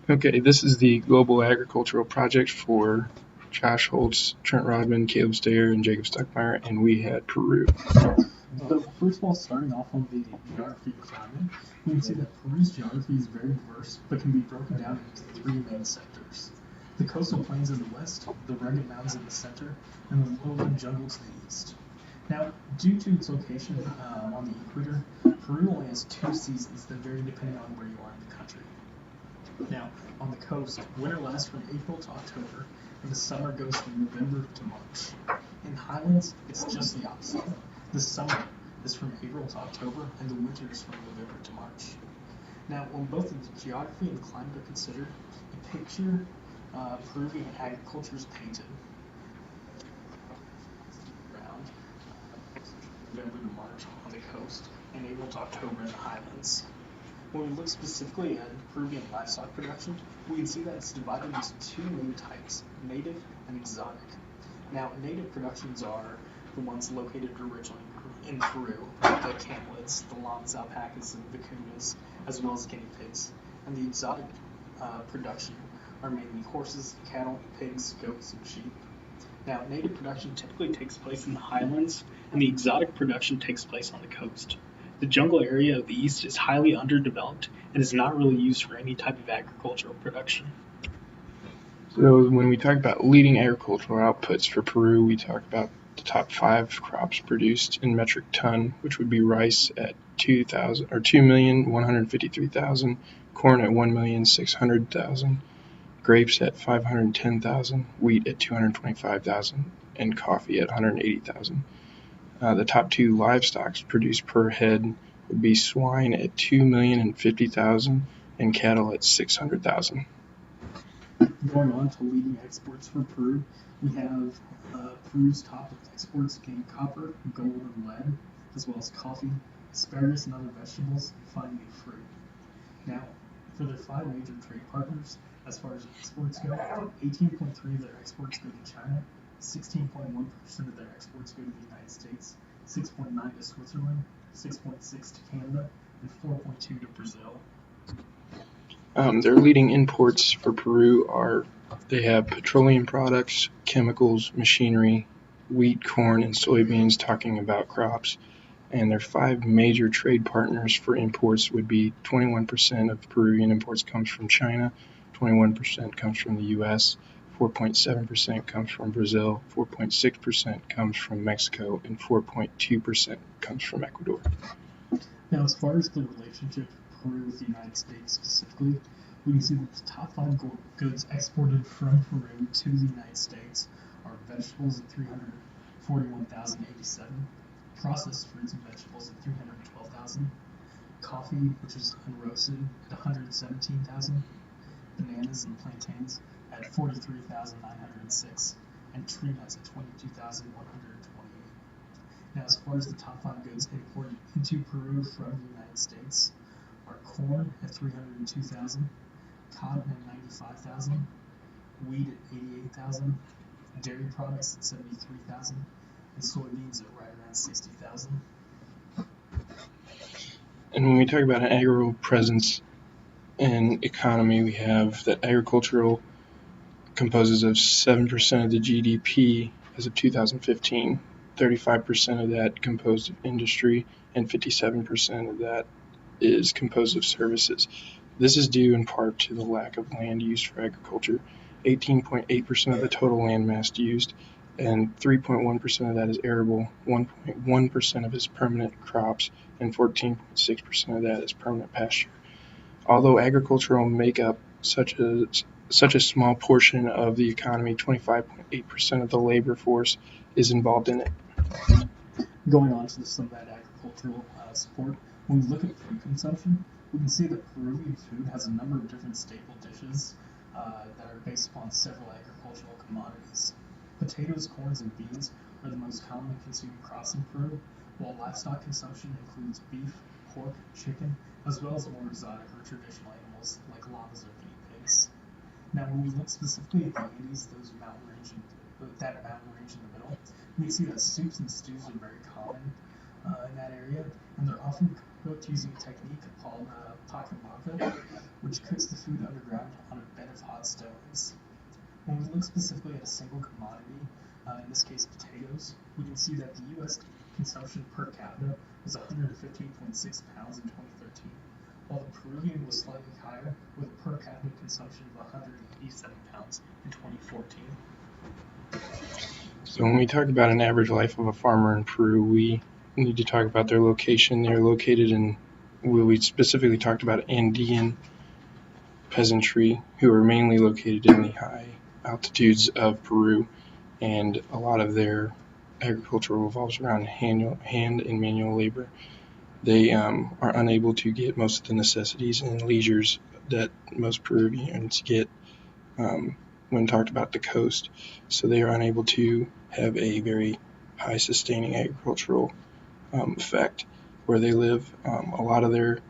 Okay, this is the Global Agricultural Project for Josh Holtz, Trent Rodman, Caleb Stayer, and Jacob Stuckmeyer, and we had Peru. So first of all, starting off on the geography and climate, we can see that Peru's geography is very diverse, but can be broken down into three main sectors. The coastal plains in the west, the rugged mountains in the center, and the lowland jungle to the east. Now, due to its location on the equator, Peru only has two seasons that vary depending on where you are in the country. Now, on the coast, winter lasts from April to October, and the summer goes from November to March. In highlands, it's just the opposite. The summer is from April to October, and the winter is from November to March. Now, when both the geography and climate are considered, a picture Peruvian agriculture is painted around November to March on the coast, and April to October in the highlands. When we look specifically at Peruvian livestock production, we can see that it's divided into two main types, native and exotic. Now, native productions are the ones located originally in Peru, the camelids, the llamas, alpacas, and vicuñas, as well as guinea pigs. And the exotic production are mainly horses, cattle, pigs, goats, and sheep. Now, native production typically takes place in the highlands, and the exotic production takes place on the coast. The jungle area of the east is highly underdeveloped and is not really used for any type of agricultural production. So when we talk about leading agricultural outputs for Peru, we talk about the top 5 crops produced in metric ton, which would be rice at 2,153,000, corn at 1,600,000, grapes at 510,000, wheat at 225,000, and coffee at 180,000. The top 2 livestock produced per head would be swine at 2,050,000 and cattle at 600,000. Going on to leading exports for Peru, we have Peru's top exports being copper, gold, and lead, as well as coffee, asparagus, and other vegetables, and finally fruit. Now, for their 5 major trade partners, as far as exports go, 18.3 of their exports go to China, 16.1% of their exports go to the United States, 6.9 to Switzerland, 6.6 to Canada, and 4.2 to Brazil. Their leading imports for Peru are they have petroleum products, chemicals, machinery, wheat, corn, and soybeans, talking about crops. And their 5 major trade partners for imports would be 21% of Peruvian imports comes from China, 21% comes from the US, 4.7% comes from Brazil, 4.6% comes from Mexico, and 4.2% comes from Ecuador. Now, as far as the relationship of Peru with the United States specifically, we can see that the top 5 goods exported from Peru to the United States are vegetables at 341,087, processed fruits and vegetables at 312,000, coffee, which is unroasted, at 117,000, bananas and plantains at 43,906, and tree nuts at 22,128. Now, as far as the top 5 goods imported into Peru from the United States are corn at 302,000, cotton at 95,000, wheat at 88,000, dairy products at 73,000, and soybeans at right around 60,000. And when we talk about an agro presence and economy, we have that agricultural composes of 7% of the GDP as of 2015, 35% of that composed of industry, and 57% of that is composed of services. This is due in part to the lack of land used for agriculture. 18.8% of the total land mass used, and 3.1% of that is arable, 1.1% of it is permanent crops, and 14.6% of that is permanent pasture. Although agricultural make up such a small portion of the economy, 25.8% of the labor force is involved in it. Going on to some of that agricultural support, when we look at food consumption, we can see that Peruvian food has a number of different staple dishes that are based upon several agricultural commodities. Potatoes, corns, and beans are the most commonly consumed crops in Peru, while livestock consumption includes beef, pork, chicken, as well as more exotic or traditional animals like llamas or guinea pigs. Now, when we look specifically at the Andes, that mountain range in the middle, we can see that soups and stews are very common in that area, and they're often cooked using a technique called pacamaca, which cooks the food underground on a of hot stones. When we look specifically at a single commodity, in this case potatoes, we can see that the U.S. consumption per capita was 115.6 pounds in 2013, while the Peruvian was slightly higher with a per capita consumption of 187 pounds in 2014. So when we talk about an average life of a farmer in Peru, we need to talk about their location. They're located in, we specifically talked about Andean peasantry, who are mainly located in the high altitudes of Peru, and a lot of their agriculture revolves around hand and manual labor. They are unable to get most of the necessities and leisures that most Peruvians get when talked about the coast. So they are unable to have a very high sustaining agricultural effect where they live. A lot of their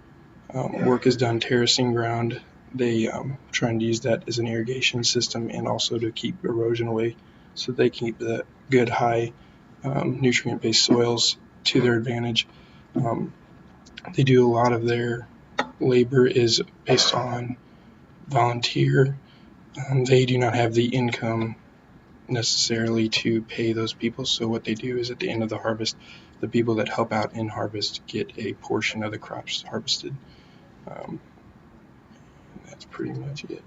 work is done terracing ground. They trying to use that as an irrigation system and also to keep erosion away, so they keep the good high nutrient-based soils to their advantage. They do a lot of their labor is based on volunteer. They do not have the income necessarily to pay those people. So what they do is at the end of the harvest, the people that help out in harvest get a portion of the crops harvested. That's pretty much it.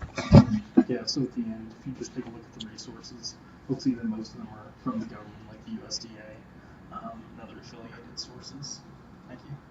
Yeah, so at the end, if you just take a look at the resources, you'll see that most of them are from the government, like the USDA and other affiliated sources. Thank you.